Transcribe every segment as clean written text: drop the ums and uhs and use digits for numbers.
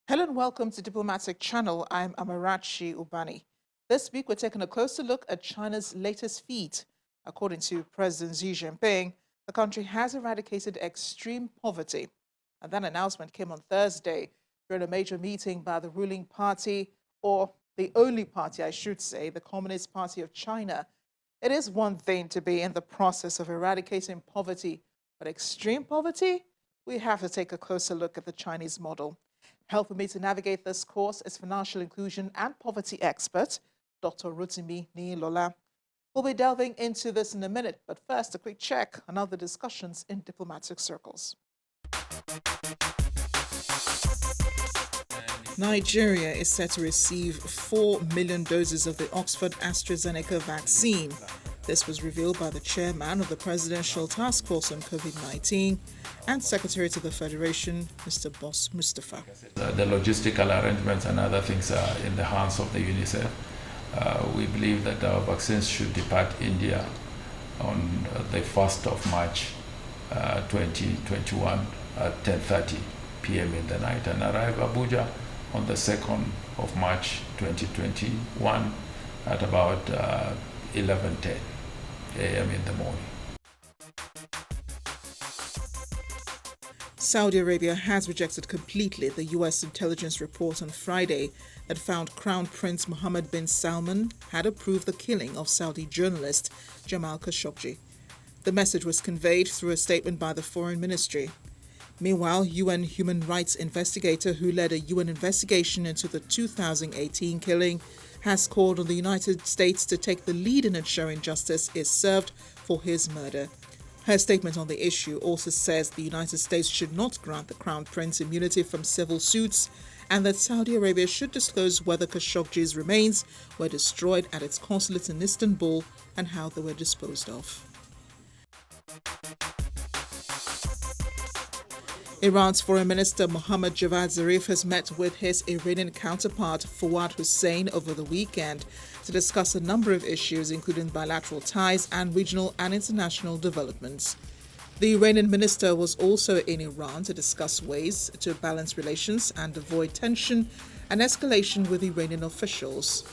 Hello and welcome to Diplomatic Channel. I'm Amarachi Ubani. This week we're taking a closer look at China's latest feat. According to President Xi Jinping, the country has eradicated extreme poverty. And that announcement came on Thursday during a major meeting by the ruling party, or the only party, I should say, the Communist Party of China. It is one thing to be in the process of eradicating poverty, but extreme poverty? We have to take a closer look at the Chinese model. Helping me to navigate this course is financial inclusion and poverty expert, Dr. Rotimi Nilola. We'll be delving into this in a minute, but first, a quick check on other discussions in diplomatic circles. Nigeria is set to receive 4 million doses of the Oxford AstraZeneca vaccine. This was revealed by the chairman of the Presidential Task Force on COVID-19 and Secretary to the Federation, Mr. Boss Mustafa. The logistical arrangements and other things are in the hands of the UNICEF. We believe that our vaccines should depart India on the 1st of March 2021 at 10:30 p.m. in the night and arrive Abuja on the 2nd of March 2021 at about 11:10 a.m. in the morning. Saudi Arabia has rejected completely the U.S. intelligence report on Friday that found Crown Prince Mohammed bin Salman had approved the killing of Saudi journalist Jamal Khashoggi. The message was conveyed through a statement by the Foreign Ministry. Meanwhile, UN human rights investigator who led a UN investigation into the 2018 killing has called on the United States to take the lead in ensuring justice is served for his murder. Her statement on the issue also says the United States should not grant the Crown Prince immunity from civil suits and that Saudi Arabia should disclose whether Khashoggi's remains were destroyed at its consulate in Istanbul and how they were disposed of. Iran's Foreign Minister Mohammad Javad Zarif has met with his Iranian counterpart Fawad Hussein over the weekend to discuss a number of issues, including bilateral ties and regional and international developments. The Iranian minister was also in Iran to discuss ways to balance relations and avoid tension and escalation with Iranian officials.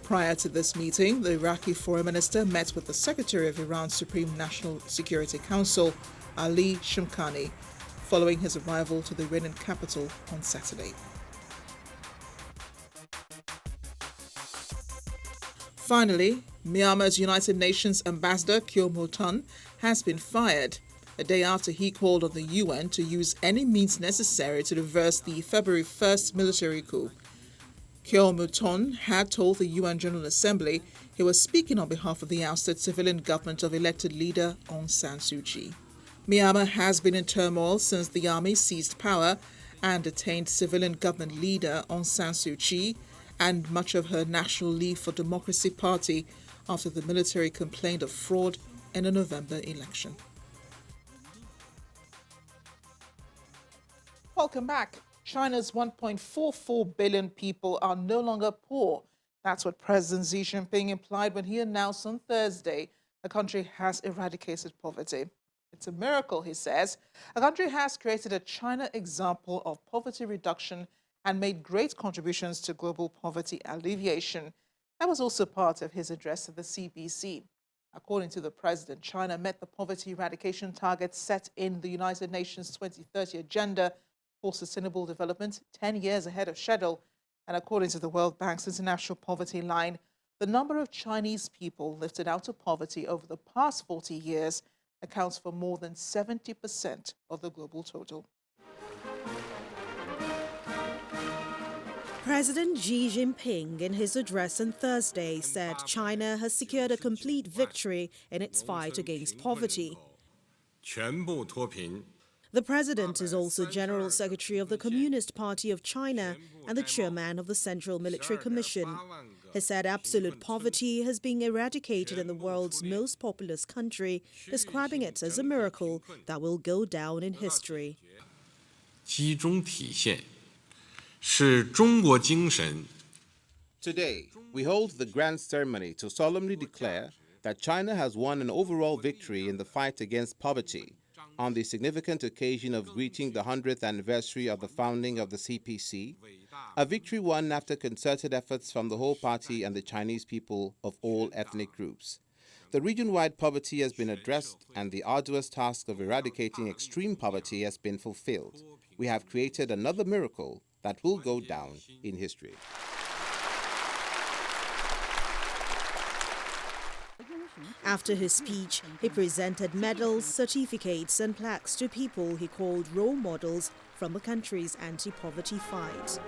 Prior to this meeting, the Iraqi foreign minister met with the Secretary of Iran's Supreme National Security Council, Ali Shamkhani, following his arrival to the Iranian capital on Saturday. Finally, Myanmar's United Nations ambassador Kyo Mo-ton has been fired a day after he called on the UN to use any means necessary to reverse the February 1st military coup. Kyo Mo-ton had told the UN General Assembly he was speaking on behalf of the ousted civilian government of elected leader Aung San Suu Kyi. Myanmar has been in turmoil since the army seized power and detained civilian government leader Aung San Suu Kyi and much of her National League for Democracy party after the military complained of fraud in a November election. Welcome back. China's 1.44 billion people are no longer poor. That's what President Xi Jinping implied when he announced on Thursday the country has eradicated poverty. It's a miracle, he says. A country has created a China example of poverty reduction and made great contributions to global poverty alleviation. That was also part of his address to the CBC. According to the president, China met the poverty eradication targets set in the United Nations 2030 Agenda for Sustainable Development 10 years ahead of schedule. And according to the World Bank's International Poverty Line, the number of Chinese people lifted out of poverty over the past 40 years accounts for more than 70% of the global total. President Xi Jinping, in his address on Thursday, said China has secured a complete victory in its fight against poverty. The president is also General Secretary of the Communist Party of China and the chairman of the Central Military Commission. He said absolute poverty has been eradicated in the world's most populous country, describing it as a miracle that will go down in history. Today, we hold the grand ceremony to solemnly declare that China has won an overall victory in the fight against poverty. on the significant occasion of greeting the 100th anniversary of the founding of the CPC, a victory won after concerted efforts from the whole party and the Chinese people of all ethnic groups. The region-wide poverty has been addressed and the arduous task of eradicating extreme poverty has been fulfilled. We have created another miracle that will go down in history. After his speech, he presented medals, certificates and plaques to people he called role models from the country's anti-poverty fight.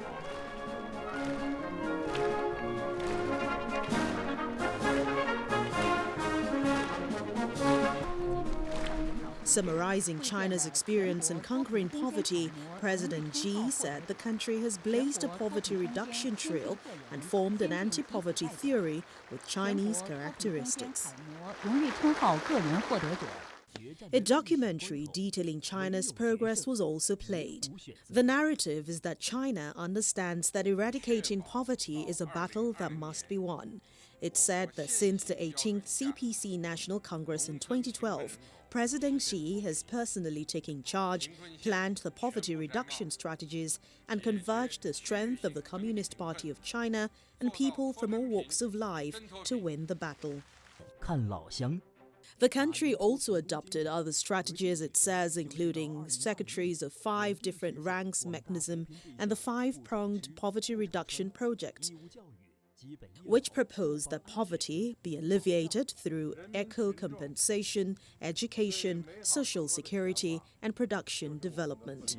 Summarizing China's experience in conquering poverty, President Xi said the country has blazed a poverty reduction trail and formed an anti-poverty theory with Chinese characteristics. A documentary detailing China's progress was also played. The narrative is that China understands that eradicating poverty is a battle that must be won. It said that since the 18th CPC National Congress in 2012, President Xi has personally taken charge, planned the poverty reduction strategies, and converged the strength of the Communist Party of China and people from all walks of life to win the battle. The country also adopted other strategies, it says, including secretaries of 5 different ranks mechanism and the 5-pronged poverty reduction project, which proposed that poverty be alleviated through eco-compensation, education, social security, and production development.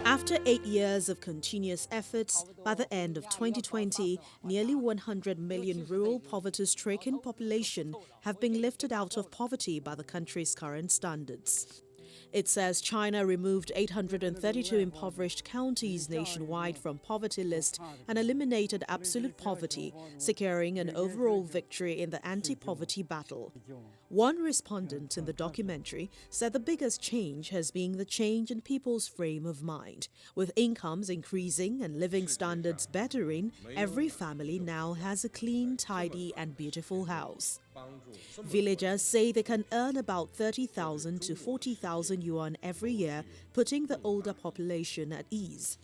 After 8 years of continuous efforts, by the end of 2020, nearly 100 million rural poverty-stricken population have been lifted out of poverty by the country's current standards. It says China removed 832 impoverished counties nationwide from poverty list and eliminated absolute poverty, securing an overall victory in the anti-poverty battle. One respondent in the documentary said the biggest change has been the change in people's frame of mind. With incomes increasing and living standards bettering, every family now has a clean, tidy and beautiful house. Villagers say they can earn about 30,000 to 40,000 yuan every year, putting the older population at ease.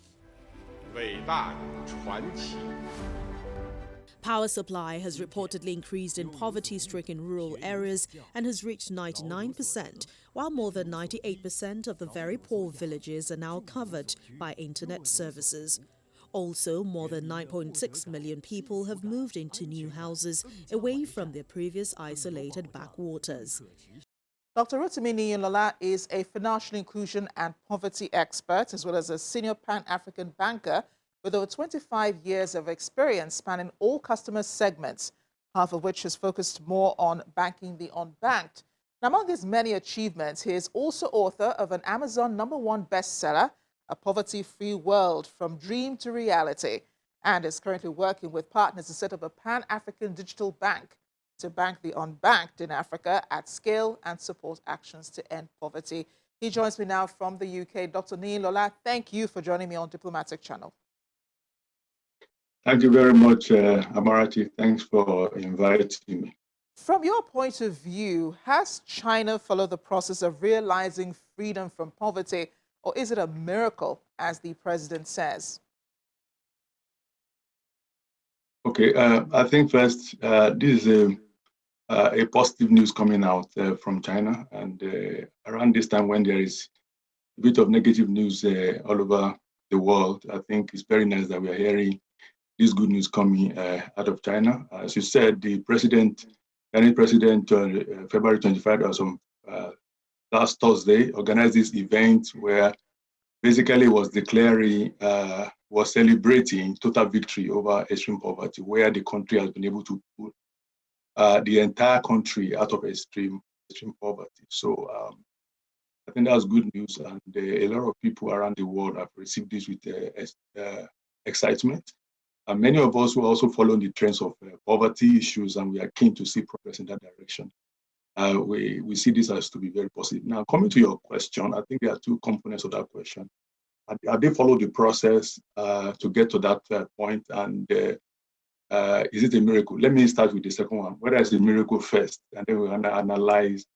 Power supply has reportedly increased in poverty-stricken rural areas and has reached 99%, while more than 98% of the very poor villages are now covered by internet services. Also, more than 9.6 million people have moved into new houses away from their previous isolated backwaters. Dr. Rotimi Niyinlola is a financial inclusion and poverty expert, as well as a senior Pan-African banker with over 25 years of experience spanning all customer segments, half of which has focused more on banking the unbanked. Now, among his many achievements, he is also author of an Amazon #1 bestseller, A Poverty-Free World, From Dream to Reality, and is currently working with partners to set up a Pan-African digital bank to bank the unbanked in Africa at scale and support actions to end poverty. He joins me now from the UK. Dr. Niyinlola, thank you for joining me on Diplomatic Channel. Thank you very much, Amarati. Thanks for inviting me. From your point of view, has China followed the process of realizing freedom from poverty, or is it a miracle, as the president says? Okay, I think first, this is a positive news coming out from China. And around this time when there is a bit of negative news all over the world, I think it's very nice that we are hearing this good news coming out of China. As you said, the Chinese president, February 25, last Thursday, organized this event where basically was celebrating total victory over extreme poverty, where the country has been able to put the entire country out of extreme poverty. So I think that's good news, and a lot of people around the world have received this with excitement. And many of us will also follow the trends of poverty issues, and we are keen to see progress in that direction. We see this as to be very positive. Now, coming to your question, I think there are two components of that question. Have they followed the process to get to that point? And is it a miracle? Let me start with the second one. Whether it's a miracle first, and then we're going to analyze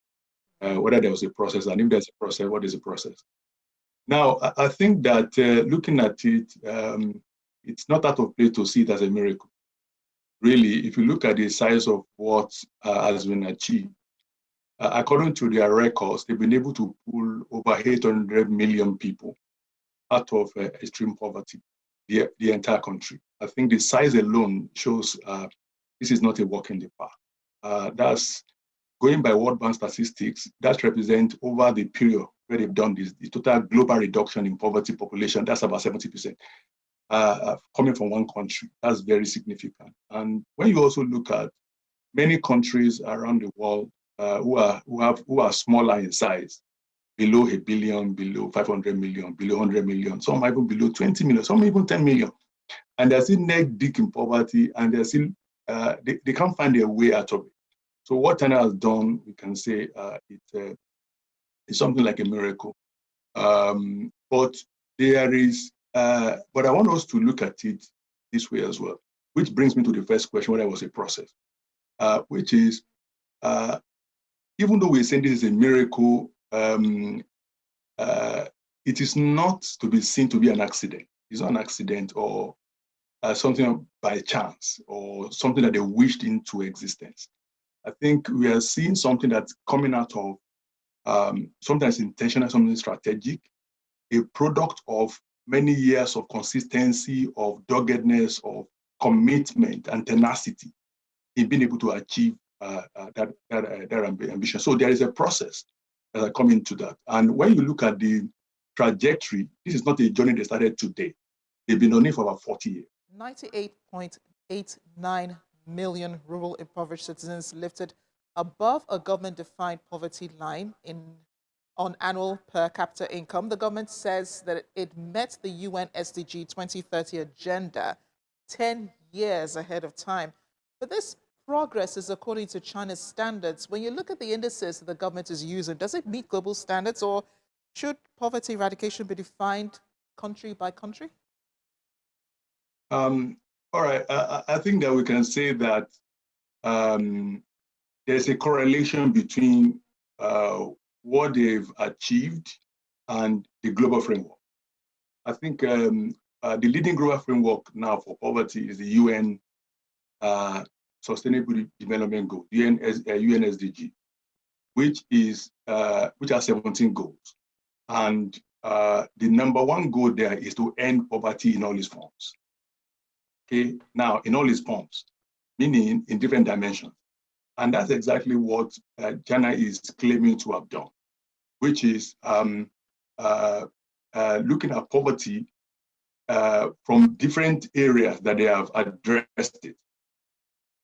whether there was a process, and if there's a process, what is the process? Now, I think that looking at it, it's not out of place to see it as a miracle. Really, if you look at the size of what has been achieved, according to their records, they've been able to pull over 800 million people out of extreme poverty, the entire country. I think the size alone shows this is not a walk in the park. That's going by World Bank statistics, that represents over the period where they've done this, the total global reduction in poverty population, that's about 70%. Coming from one country, that's very significant. And when you also look at many countries around the world who are smaller in size, below 1 billion, below 500 million, below 100 million, some even below 20 million, some even 10 million, and they're still neck deep in poverty, and they're still they can't find their way out of it. So what China has done, we can say it's something like a miracle. But there is, but I want us to look at it this way as well, which brings me to the first question, whether it was a process, which is, even though we're saying this is a miracle, it is not to be seen to be an accident. It's not an accident or something by chance or something that they wished into existence. I think we are seeing something that's coming out of something that's intentional, something strategic, a product of many years of consistency, of doggedness, of commitment and tenacity in being able to achieve that ambition. So there is a process that come into that. And when you look at the trajectory, this is not a journey that started today. They've been on it for about 40 years. 98.89 million rural impoverished citizens lifted above a government-defined poverty line on annual per capita income. The government says that it met the UN SDG 2030 agenda 10 years ahead of time. But this progress is according to China's standards. When you look at the indices that the government is using, does it meet global standards, or should poverty eradication be defined country by country? All right, I think that we can say that there's a correlation between what they've achieved and the global framework. I think the leading global framework now for poverty is the UN Sustainable Development Goal, UN SDG, which has 17 goals. And the number one goal there is to end poverty in all its forms. Okay, now in all its forms, meaning in different dimensions. And that's exactly what China is claiming to have done, which is looking at poverty from different areas that they have addressed it.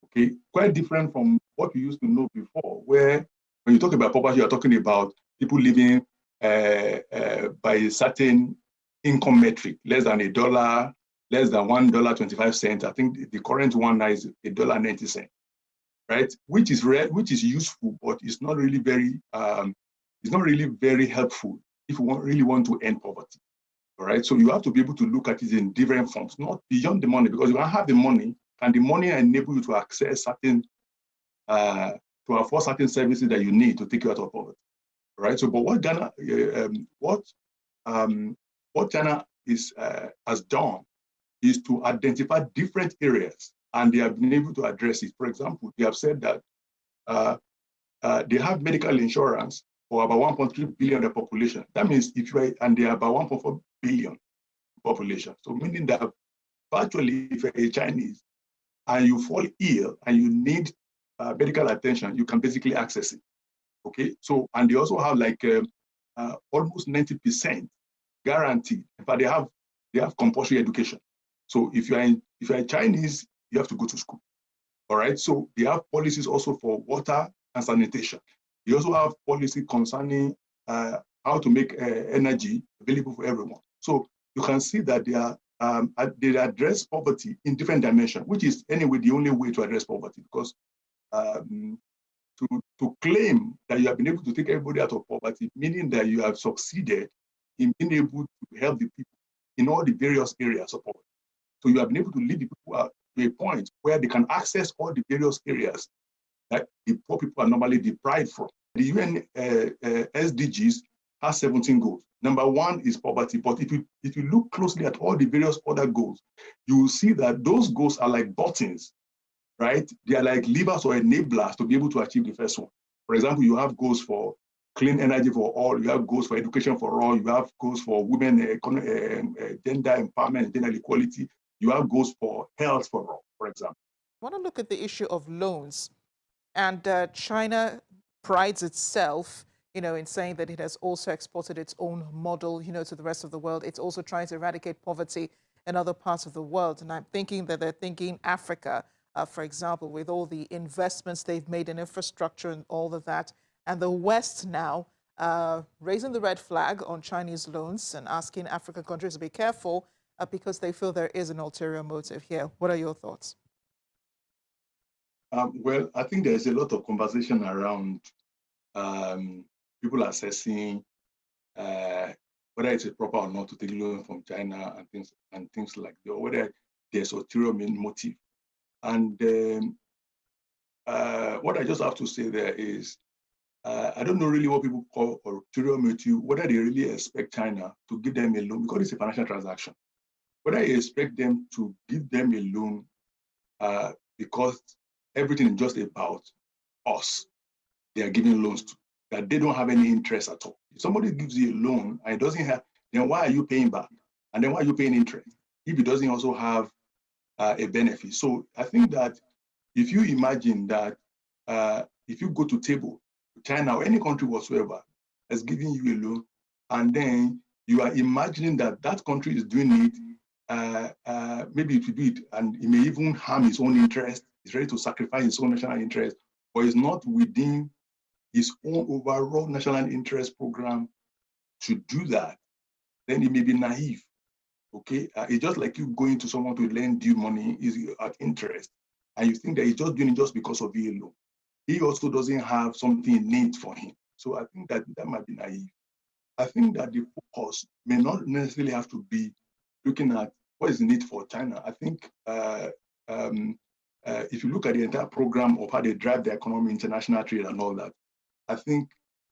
Okay, quite different from what we used to know before, where when you talk about poverty, you're talking about people living by a certain income metric, less than $1, less than $1.25. I think the current one now is $1.90, right? Which is useful, but it's not really very helpful if you really want to end poverty. All right, so you have to be able to look at it in different forms, not beyond the money, because you don't have the money, and the money enable you to access certain, to afford certain services that you need to take you out of poverty. All right, so but what Ghana, what China has done is to identify different areas, and they have been able to address it. For example, they have said that they have medical insurance for about 1.3 billion of the population. That means and they are about 1.4 billion population. So meaning that virtually if you're a Chinese and you fall ill and you need medical attention, you can basically access it. Okay, so and they also have like almost 90% guaranteed, but they have compulsory education. So if you're a Chinese, you have to go to school. All right. So they have policies also for water and sanitation. They also have policy concerning how to make energy available for everyone. So you can see that they address poverty in different dimensions, which is anyway the only way to address poverty, because to claim that you have been able to take everybody out of poverty, meaning that you have succeeded in being able to help the people in all the various areas of poverty. So you have been able to lead the people out to a point where they can access all the various areas that the poor people are normally deprived from. The UN SDGs has 17 goals. Number one is poverty, but if you look closely at all the various other goals, you will see that those goals are like buttons, right? They are like levers or enablers to be able to achieve the first one. For example, you have goals for clean energy for all, you have goals for education for all, you have goals for women, gender empowerment, gender equality, you have goals for health for all, for example. I want to look at the issue of loans. And China prides itself, in saying that it has also exported its own model, to the rest of the world. It's also trying to eradicate poverty in other parts of the world. And I'm thinking that they're thinking Africa, for example, with all the investments they've made in infrastructure and all of that. And the West now raising the red flag on Chinese loans and asking African countries to be careful because they feel there is an ulterior motive here. What are your thoughts? Well, I think there's a lot of conversation around people assessing whether it's proper or not to take loan from China and things like that, or whether there's ulterior motive. And what I just have to say there is, I don't know really what people call ulterior motive, whether they really expect China to give them a loan because it's a financial transaction. Whether you expect them to give them a loan because everything is just about us. They are giving loans to, that they don't have any interest at all. If somebody gives you a loan and it doesn't have, then why are you paying back? And then why are you paying interest if it doesn't also have a benefit? So I think that if you imagine that if you go to table, China or any country whatsoever is giving you a loan, and then you are imagining that that country is doing it, maybe it will do it, and it may even harm its own interest. It's ready to sacrifice its own national interest, but it's not within its own overall national interest program to do that, then it may be naive. Okay, it's just like you going to someone to lend you money is at interest, and you think that he's just doing it just because of the loan. He also doesn't have something innate for him. So I think that might be naive. I think that the focus may not necessarily have to be looking at what is the need for China. I think if you look at the entire program of how they drive the economy, international trade and all that, I think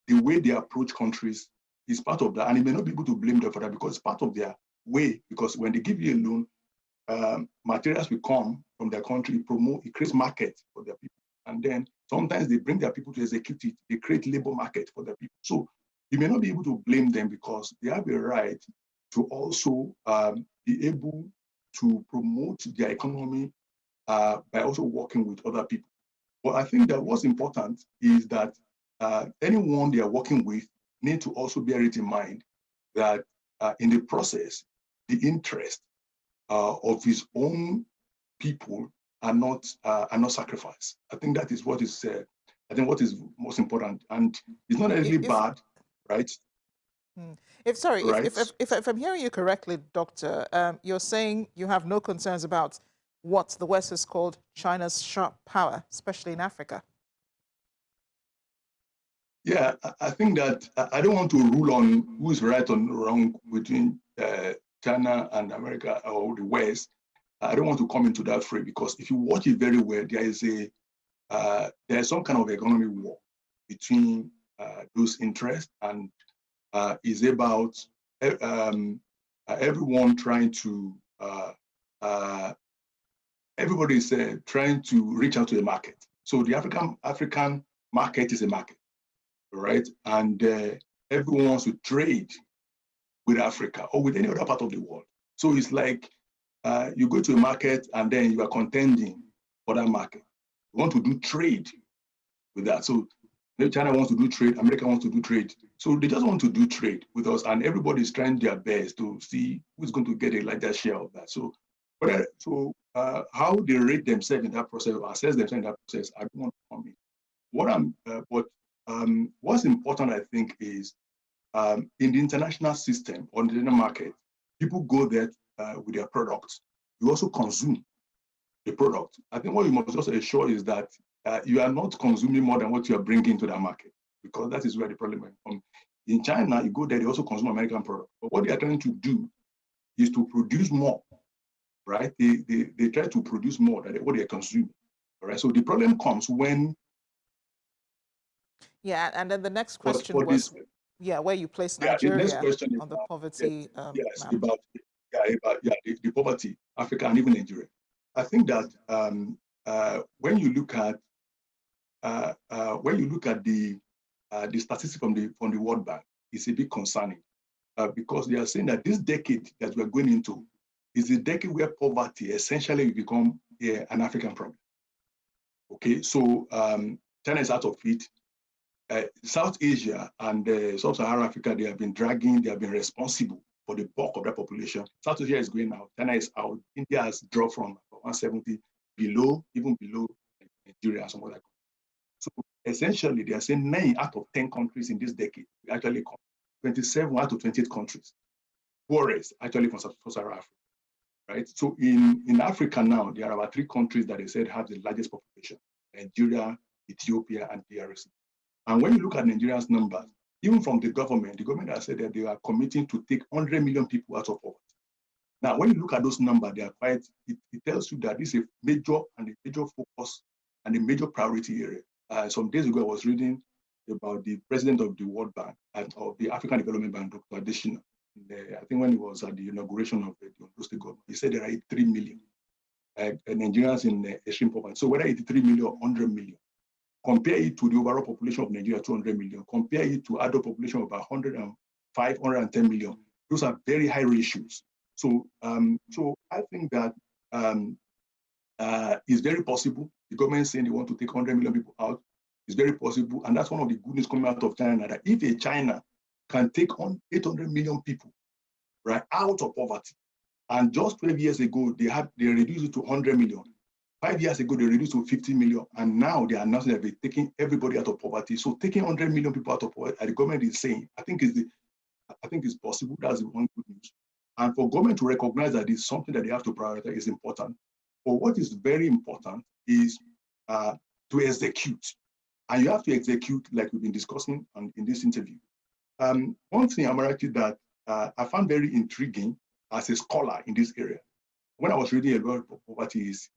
the way they approach countries is part of that. And you may not be able to blame them for that because it's part of their way. Because when they give you a loan, materials will come from their country, it creates market for their people. And then sometimes they bring their people to execute it. They create labor market for their people. So you may not be able to blame them because they have a right to also be able to promote their economy by also working with other people. But I think that what's important is that anyone they are working with need to also bear it in mind that in the process, the interest of his own people are not sacrificed. I think that is what is what is most important, and it's not really bad, right? If I'm hearing you correctly, Doctor, you're saying you have no concerns about what the West has called China's sharp power, especially in Africa. Yeah, I think that I don't want to rule on who is right or wrong between China and America or the West. I don't want to come into that fray because if you watch it very well, there is some kind of economic war between those interests, and is about everyone trying to everybody is trying to reach out to the market. So the African market is a market, right? And everyone wants to trade with Africa or with any other part of the world. So it's like you go to a market and then you are contending for that market. You want to do trade with that. So China wants to do trade, America wants to do trade. So they just want to do trade with us, and everybody is trying their best to see who's going to get a larger share of that. So, how they rate themselves in that process, or assess themselves in that process, I don't want to comment. What's important, I think, is in the international system, on the international market, people go there with their products. You also consume the product. I think what you must also ensure is that you are not consuming more than what you are bringing to the market, because that is where the problem comes. In China, you go there, they also consume American product. But what they are trying to do is to produce more right? They try to produce more than what they consume, all right? So the problem comes when... Yeah, and then the next But question for this, was, yeah, where you place yeah, the next Nigeria question is on the about, poverty yes, map. the poverty, Africa and even Nigeria. I think that when you look at the statistics from the World Bank, it's a bit concerning because they are saying that this decade that we're going into is a decade where poverty essentially will become an African problem. Okay, so China is out of it. South Asia and Sub-Saharan Africa, they have been responsible for the bulk of that population. South Asia is going out, China is out. India has dropped from 170 even below Nigeria and some other countries. So essentially, they are saying 9 out of 10 countries in this decade actually come. 27 out of 28 countries, poorest actually from Sub-Saharan Africa, right? So in Africa now, there are about 3 countries that they said have the largest population: Nigeria, Ethiopia, and DRC. And when you look at Nigeria's numbers, even from the government has said that they are committing to take 100 million people out of poverty. Now, when you look at those numbers, they are quite, it tells you that this is a major focus and a major priority area. Some days ago, I was reading about the president of the World Bank and of the African Development Bank, Dr. Adesina. I think when he was at the inauguration of the Ondo State government, he said there are 83 million Nigerians in extreme poverty. So whether 83 million or 100 million, compare it to the overall population of Nigeria, 200 million. Compare it to adult population of about 105, 110 million. Those are very high ratios. So, so I think that it's very possible. The government saying they want to take 100 million people out. It's very possible, and that's one of the good news coming out of China. That if a China can take on 800 million people, right, out of poverty, and just 12 years ago they reduced it to 100 million. 5 years ago, they reduced to 50 million, and now they are announcing that they're taking everybody out of poverty. So taking 100 million people out of poverty, the government is saying, I think it's possible. That's the one good news. And for government to recognize that it's something that they have to prioritize is important. But what is very important is to execute. And you have to execute like we've been discussing in this interview. One thing, Amarachi, that I found very intriguing as a scholar in this area, when I was reading about poverty, is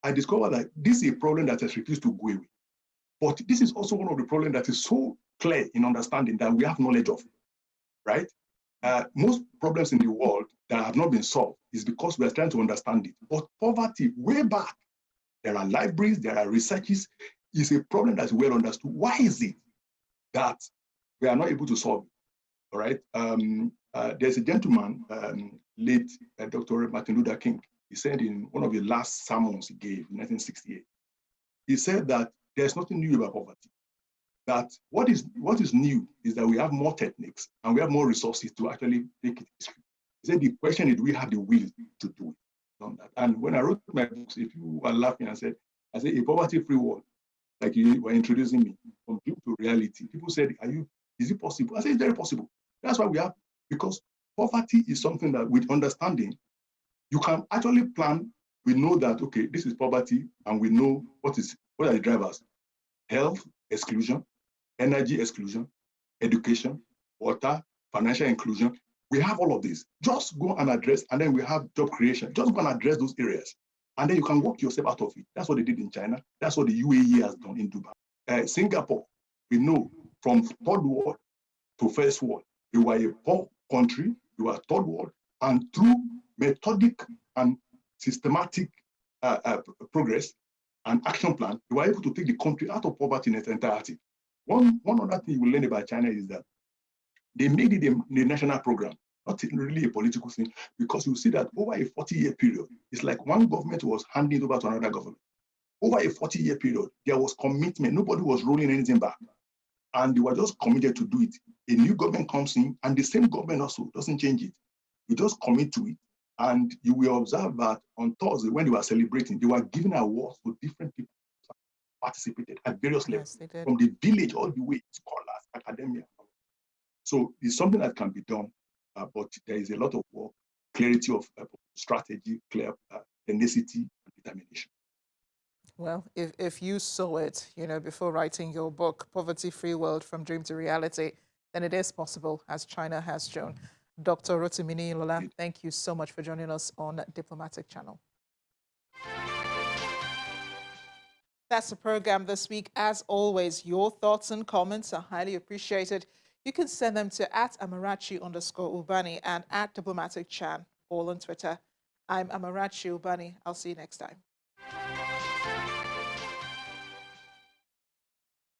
I discovered that this is a problem that has refused to go away. But this is also one of the problems that is so clear in understanding that we have knowledge of, right? Most problems in the world that have not been solved is because we are trying to understand it. But poverty, way back, there are libraries, there are researches, is a problem that's well understood. Why is it that we are not able to solve it? All right. There's a gentleman, late Dr. Martin Luther King. He said in one of the last sermons he gave in 1968, he said that there's nothing new about poverty. That what is new is that we have more techniques and we have more resources to actually make it history. He said the question is, do we have the will to do it? And when I wrote my books, if you were laughing, I said a poverty-free world, like you were introducing me, from dream to reality. People said, is it possible? I said, it's very possible. That's why we have, because poverty is something that with understanding, you can actually plan. We know that, okay, this is poverty, and we know what are the drivers: health exclusion, energy exclusion, education, water, financial inclusion. We have all of this. Just go and address, and then we have job creation. Just go and address those areas, and then you can work yourself out of it. That's what they did in China. That's what the UAE has done in Dubai. Singapore, we know from third world to first world, they were a poor country, they were third world, and through methodic and systematic progress and action plan, they were able to take the country out of poverty in its entirety. One other thing you will learn about China is that they made it a national program, not really a political thing, because you see that over a 40-year period, it's like one government was handing it over to another government. Over a 40-year period, there was commitment. Nobody was rolling anything back. And they were just committed to do it. A new government comes in, and the same government also doesn't change it. You just commit to it. And you will observe that on Thursday, when they were celebrating, they were giving awards to different people who participated at various levels, from the village all the way to scholars, academia. So it's something that can be done, but there is a lot of work, clarity of strategy, clear tenacity, and determination. Well, if you saw it, before writing your book, Poverty-Free World from Dream to Reality, then it is possible, as China has shown. Dr. Rotimini Lola, thank you so much for joining us on Diplomatic Channel. That's the program this week. As always, your thoughts and comments are highly appreciated. You can send them to @Amarachi_Ubani and @Diplomatic Chan, all on Twitter. I'm Amarachi Ubani. I'll see you next time.